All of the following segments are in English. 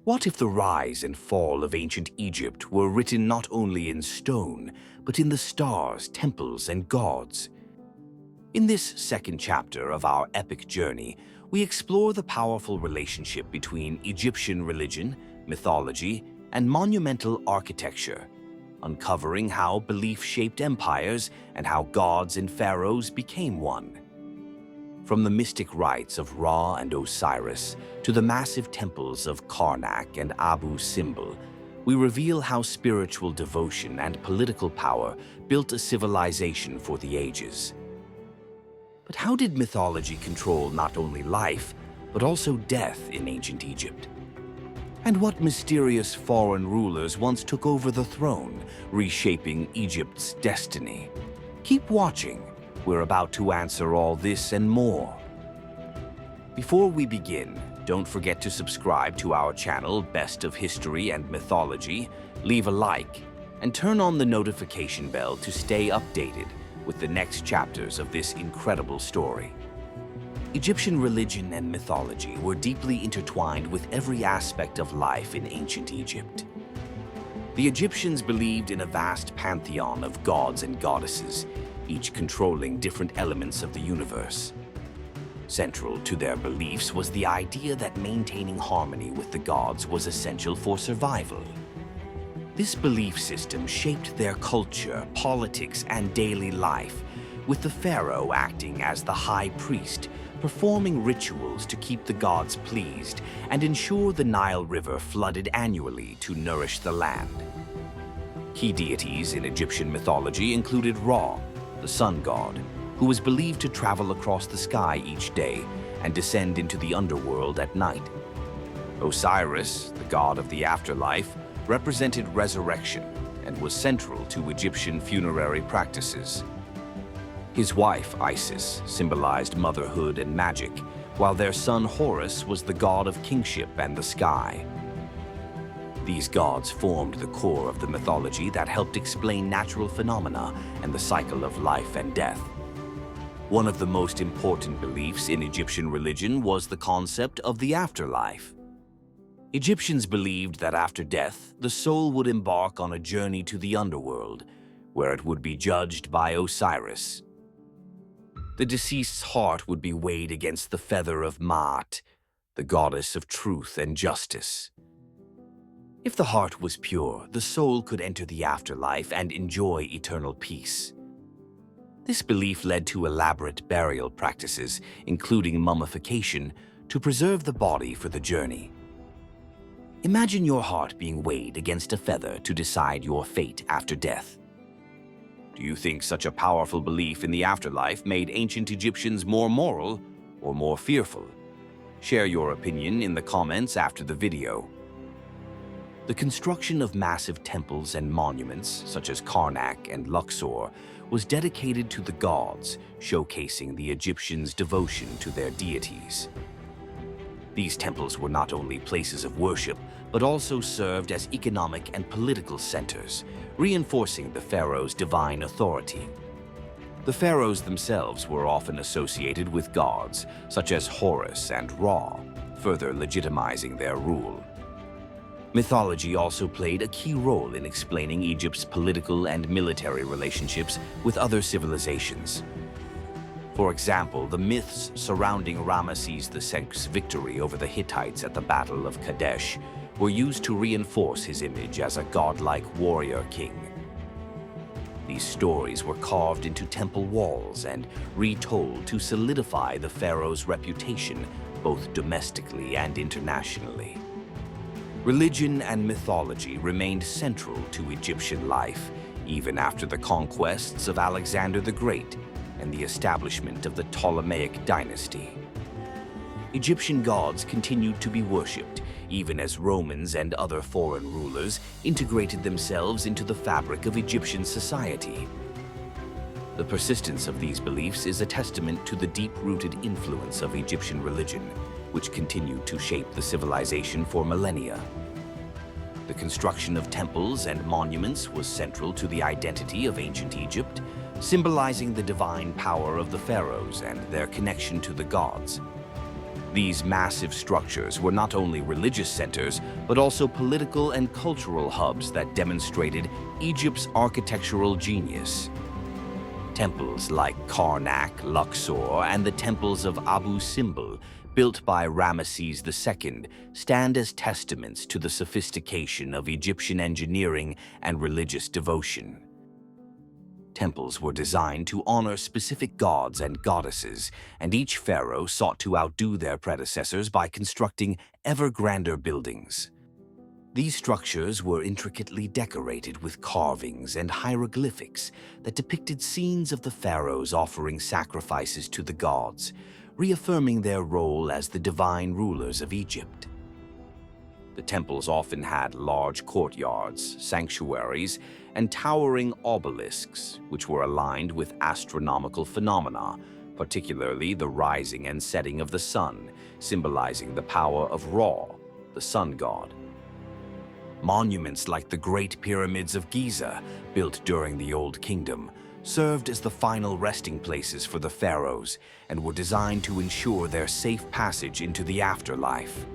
What if the rise and fall of ancient Egypt were written not only in stone, but in the stars, temples, and gods? In this second chapter of our epic journey, we explore the powerful relationship between Egyptian religion, mythology, and monumental architecture, uncovering how belief shaped empires and how gods and pharaohs became one. From the mystic rites of Ra and Osiris to the massive temples of Karnak and Abu Simbel, we reveal how spiritual devotion and political power built a civilization for the ages. But how did mythology control not only life, but also death in ancient Egypt? And what mysterious foreign rulers once took over the throne, reshaping Egypt's destiny? Keep watching. We're about to answer all this and more. Before we begin, don't forget to subscribe to our channel, Best of History and Mythology, leave a like, and turn on the notification bell to stay updated with the next chapters of this incredible story. Egyptian religion and mythology were deeply intertwined with every aspect of life in ancient Egypt. The Egyptians believed in a vast pantheon of gods and goddesses, each controlling different elements of the universe. Central to their beliefs was the idea that maintaining harmony with the gods was essential for survival. This belief system shaped their culture, politics, and daily life, with the pharaoh acting as the high priest, performing rituals to keep the gods pleased and ensure the Nile River flooded annually to nourish the land. Key deities in Egyptian mythology included Ra, the sun god, who was believed to travel across the sky each day and descend into the underworld at night. Osiris, the god of the afterlife, represented resurrection and was central to Egyptian funerary practices. His wife, Isis, symbolized motherhood and magic, while their son Horus was the god of kingship and the sky. These gods formed the core of the mythology that helped explain natural phenomena and the cycle of life and death. One of the most important beliefs in Egyptian religion was the concept of the afterlife. Egyptians believed that after death, the soul would embark on a journey to the underworld, where it would be judged by Osiris. The deceased's heart would be weighed against the feather of Maat, the goddess of truth and justice. If the heart was pure, the soul could enter the afterlife and enjoy eternal peace. This belief led to elaborate burial practices, including mummification, to preserve the body for the journey. Imagine your heart being weighed against a feather to decide your fate after death. Do you think such a powerful belief in the afterlife made ancient Egyptians more moral or more fearful? Share your opinion in the comments after the video. The construction of massive temples and monuments, such as Karnak and Luxor, was dedicated to the gods, showcasing the Egyptians' devotion to their deities. These temples were not only places of worship, but also served as economic and political centers, reinforcing the pharaoh's divine authority. The pharaohs themselves were often associated with gods, such as Horus and Ra, further legitimizing their rule. Mythology also played a key role in explaining Egypt's political and military relationships with other civilizations. For example, the myths surrounding Ramesses II's victory over the Hittites at the Battle of Kadesh were used to reinforce his image as a godlike warrior king. These stories were carved into temple walls and retold to solidify the pharaoh's reputation both domestically and internationally. Religion and mythology remained central to Egyptian life, even after the conquests of Alexander the Great and the establishment of the Ptolemaic dynasty. Egyptian gods continued to be worshipped, even as Romans and other foreign rulers integrated themselves into the fabric of Egyptian society. The persistence of these beliefs is a testament to the deep-rooted influence of Egyptian religion, which continued to shape the civilization for millennia. The construction of temples and monuments was central to the identity of ancient Egypt, symbolizing the divine power of the pharaohs and their connection to the gods. These massive structures were not only religious centers, but also political and cultural hubs that demonstrated Egypt's architectural genius. Temples like Karnak, Luxor, and the temples of Abu Simbel, built by Ramesses II, stand as testaments to the sophistication of Egyptian engineering and religious devotion. Temples were designed to honor specific gods and goddesses, and each pharaoh sought to outdo their predecessors by constructing ever grander buildings. These structures were intricately decorated with carvings and hieroglyphics that depicted scenes of the pharaohs offering sacrifices to the gods, reaffirming their role as the divine rulers of Egypt. The temples often had large courtyards, sanctuaries, and towering obelisks, which were aligned with astronomical phenomena, particularly the rising and setting of the sun, symbolizing the power of Ra, the sun god. Monuments like the Great Pyramids of Giza, built during the Old Kingdom, served as the final resting places for the pharaohs and were designed to ensure their safe passage into the afterlife.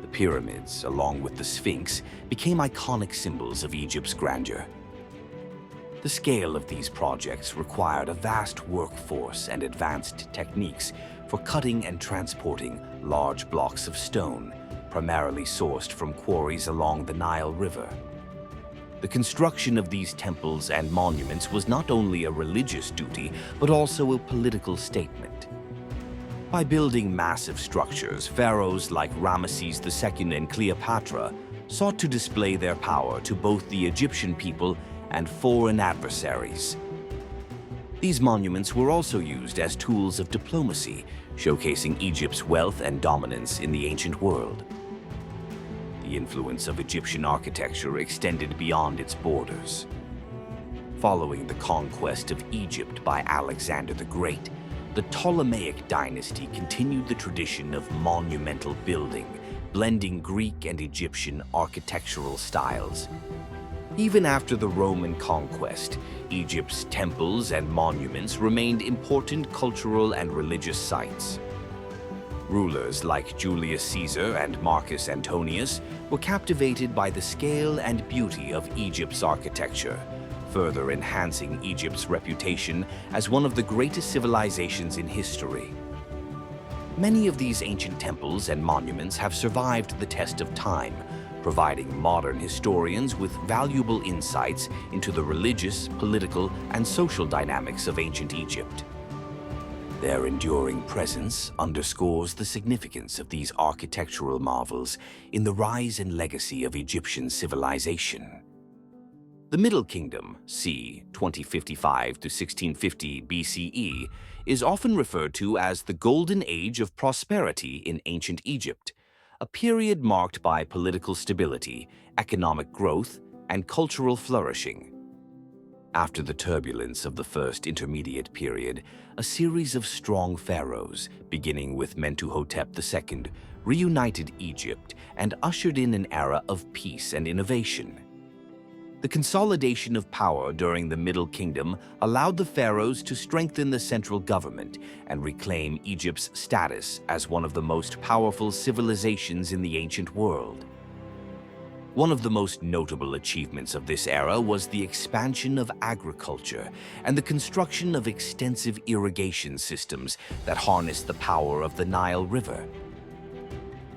The pyramids, along with the Sphinx, became iconic symbols of Egypt's grandeur. The scale of these projects required a vast workforce and advanced techniques for cutting and transporting large blocks of stone, primarily sourced from quarries along the Nile River. The construction of these temples and monuments was not only a religious duty, but also a political statement. By building massive structures, pharaohs like Ramesses II and Cleopatra sought to display their power to both the Egyptian people and foreign adversaries. These monuments were also used as tools of diplomacy, showcasing Egypt's wealth and dominance in the ancient world. The influence of Egyptian architecture extended beyond its borders. Following the conquest of Egypt by Alexander the Great, the Ptolemaic dynasty continued the tradition of monumental building, blending Greek and Egyptian architectural styles. Even after the Roman conquest, Egypt's temples and monuments remained important cultural and religious sites. Rulers like Julius Caesar and Marcus Antonius were captivated by the scale and beauty of Egypt's architecture, further enhancing Egypt's reputation as one of the greatest civilizations in history. Many of these ancient temples and monuments have survived the test of time, providing modern historians with valuable insights into the religious, political, and social dynamics of ancient Egypt. Their enduring presence underscores the significance of these architectural marvels in the rise and legacy of Egyptian civilization. The Middle Kingdom, c. 2055 to 1650 BCE, is often referred to as the Golden Age of prosperity in ancient Egypt, a period marked by political stability, economic growth, and cultural flourishing. After the turbulence of the First Intermediate Period, a series of strong pharaohs, beginning with Mentuhotep II, reunited Egypt and ushered in an era of peace and innovation. The consolidation of power during the Middle Kingdom allowed the pharaohs to strengthen the central government and reclaim Egypt's status as one of the most powerful civilizations in the ancient world. One of the most notable achievements of this era was the expansion of agriculture and the construction of extensive irrigation systems that harnessed the power of the Nile River.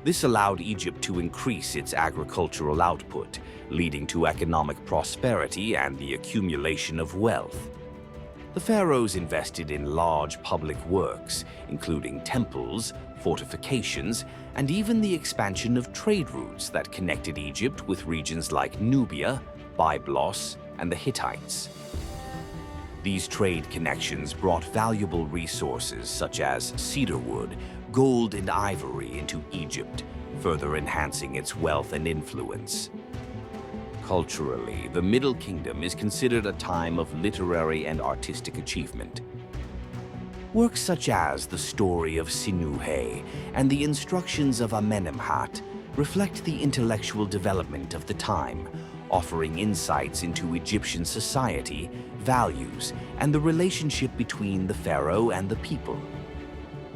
This allowed Egypt to increase its agricultural output, leading to economic prosperity and the accumulation of wealth. The pharaohs invested in large public works, including temples, fortifications, and even the expansion of trade routes that connected Egypt with regions like Nubia, Byblos, and the Hittites. These trade connections brought valuable resources such as cedarwood, gold, and ivory into Egypt, further enhancing its wealth and influence. Culturally, the Middle Kingdom is considered a time of literary and artistic achievement. Works such as the story of Sinuhe and the instructions of Amenemhat reflect the intellectual development of the time, offering insights into Egyptian society, values, and the relationship between the pharaoh and the people.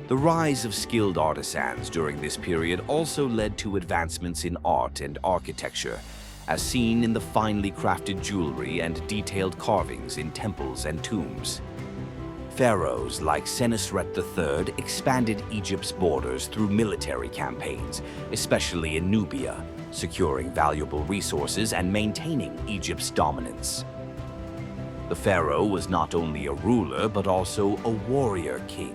The rise of skilled artisans during this period also led to advancements in art and architecture, as seen in the finely crafted jewelry and detailed carvings in temples and tombs. Pharaohs like Senusret III expanded Egypt's borders through military campaigns, especially in Nubia, securing valuable resources and maintaining Egypt's dominance. The pharaoh was not only a ruler but also a warrior king,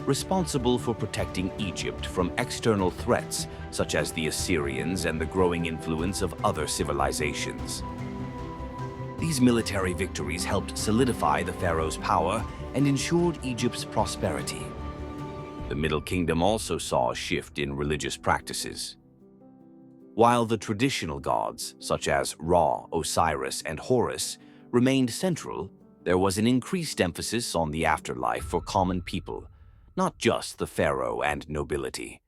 responsible for protecting Egypt from external threats such as the Assyrians and the growing influence of other civilizations. These military victories helped solidify the pharaoh's power and ensured Egypt's prosperity. The Middle Kingdom also saw a shift in religious practices. While the traditional gods, such as Ra, Osiris, and Horus, remained central, there was an increased emphasis on the afterlife for common people, not just the pharaoh and nobility.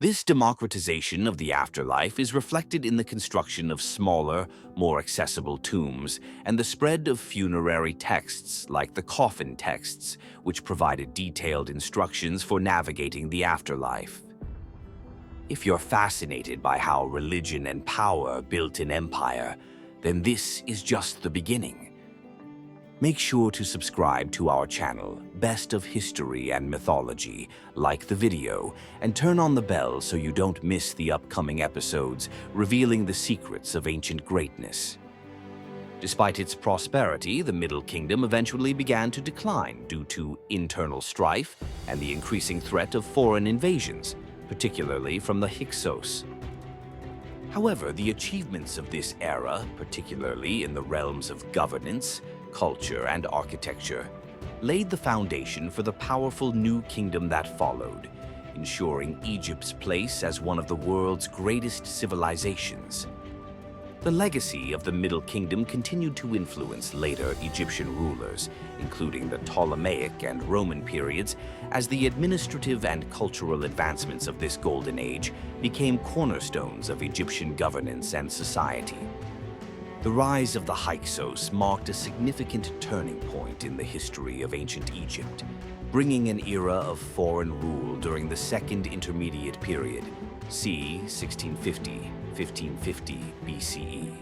This democratization of the afterlife is reflected in the construction of smaller, more accessible tombs and the spread of funerary texts like the coffin texts, which provided detailed instructions for navigating the afterlife. If you're fascinated by how religion and power built an empire, then this is just the beginning. Make sure to subscribe to our channel, Best of History and Mythology, like the video, and turn on the bell so you don't miss the upcoming episodes revealing the secrets of ancient greatness. Despite its prosperity, the Middle Kingdom eventually began to decline due to internal strife and the increasing threat of foreign invasions, particularly from the Hyksos. However, the achievements of this era, particularly in the realms of governance, culture, and architecture, laid the foundation for the powerful new kingdom that followed, ensuring Egypt's place as one of the world's greatest civilizations. The legacy of the Middle Kingdom continued to influence later Egyptian rulers, including the Ptolemaic and Roman periods, as the administrative and cultural advancements of this golden age became cornerstones of Egyptian governance and society. The rise of the Hyksos marked a significant turning point in the history of ancient Egypt, bringing an era of foreign rule during the Second Intermediate Period, c. 1650–1550 BCE.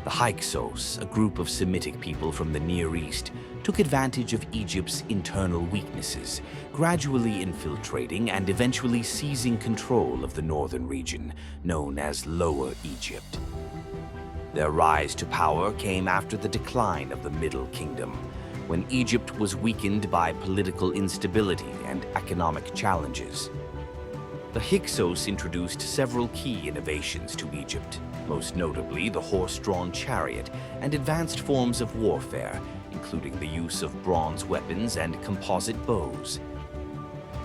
The Hyksos, a group of Semitic people from the Near East, took advantage of Egypt's internal weaknesses, gradually infiltrating and eventually seizing control of the northern region, known as Lower Egypt. Their rise to power came after the decline of the Middle Kingdom, when Egypt was weakened by political instability and economic challenges. The Hyksos introduced several key innovations to Egypt, most notably the horse-drawn chariot and advanced forms of warfare, including the use of bronze weapons and composite bows.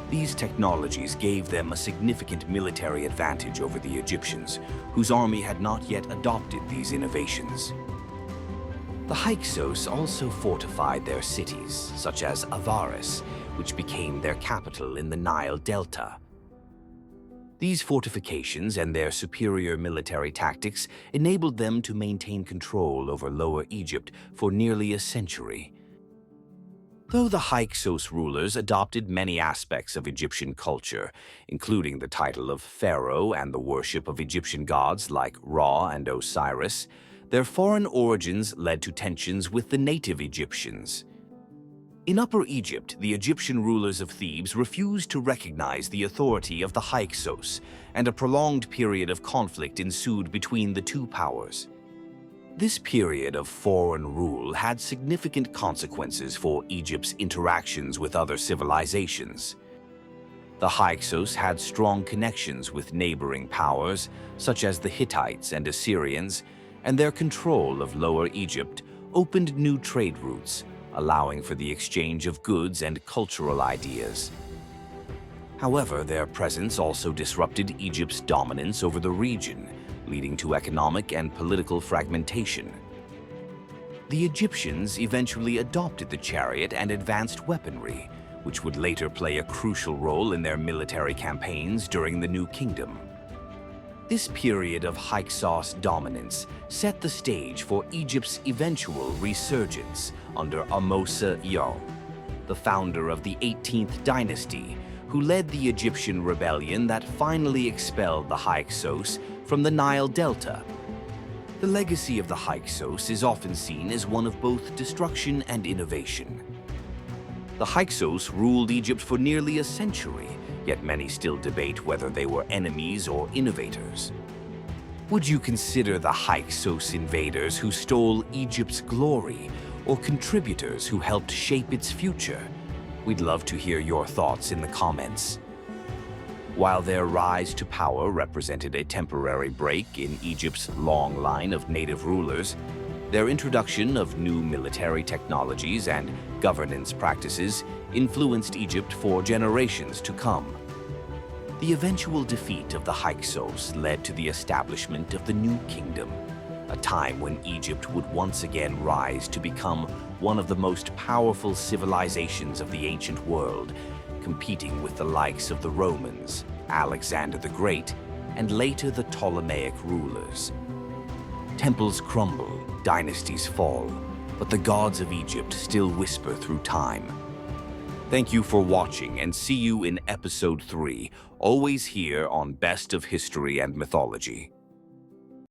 These technologies gave them a significant military advantage over the Egyptians, whose army had not yet adopted these innovations. The Hyksos also fortified their cities, such as Avaris, which became their capital in the Nile Delta. These fortifications and their superior military tactics enabled them to maintain control over Lower Egypt for nearly a century. Though the Hyksos rulers adopted many aspects of Egyptian culture, including the title of pharaoh and the worship of Egyptian gods like Ra and Osiris, their foreign origins led to tensions with the native Egyptians. In Upper Egypt, the Egyptian rulers of Thebes refused to recognize the authority of the Hyksos, and a prolonged period of conflict ensued between the two powers. This period of foreign rule had significant consequences for Egypt's interactions with other civilizations. The Hyksos had strong connections with neighboring powers, such as the Hittites and Assyrians, and their control of Lower Egypt opened new trade routes, allowing for the exchange of goods and cultural ideas. However, their presence also disrupted Egypt's dominance over the region, leading to economic and political fragmentation. The Egyptians eventually adopted the chariot and advanced weaponry, which would later play a crucial role in their military campaigns during the New Kingdom. This period of Hyksos dominance set the stage for Egypt's eventual resurgence under Amosa-Io. the founder of the 18th dynasty, who led the Egyptian rebellion that finally expelled the Hyksos from the Nile Delta. The legacy of the Hyksos is often seen as one of both destruction and innovation. The Hyksos ruled Egypt for nearly a century, yet many still debate whether they were enemies or innovators. Would you consider the Hyksos invaders who stole Egypt's glory, or contributors who helped shape its future? We'd love to hear your thoughts in the comments. While their rise to power represented a temporary break in Egypt's long line of native rulers, their introduction of new military technologies and governance practices influenced Egypt for generations to come. The eventual defeat of the Hyksos led to the establishment of the New Kingdom, a time when Egypt would once again rise to become one of the most powerful civilizations of the ancient world, competing with the likes of the Romans, Alexander the Great, and later the Ptolemaic rulers. Temples crumble, dynasties fall, but the gods of Egypt still whisper through time. Thank you for watching, and see you in episode 3, always here on Best of History and Mythology.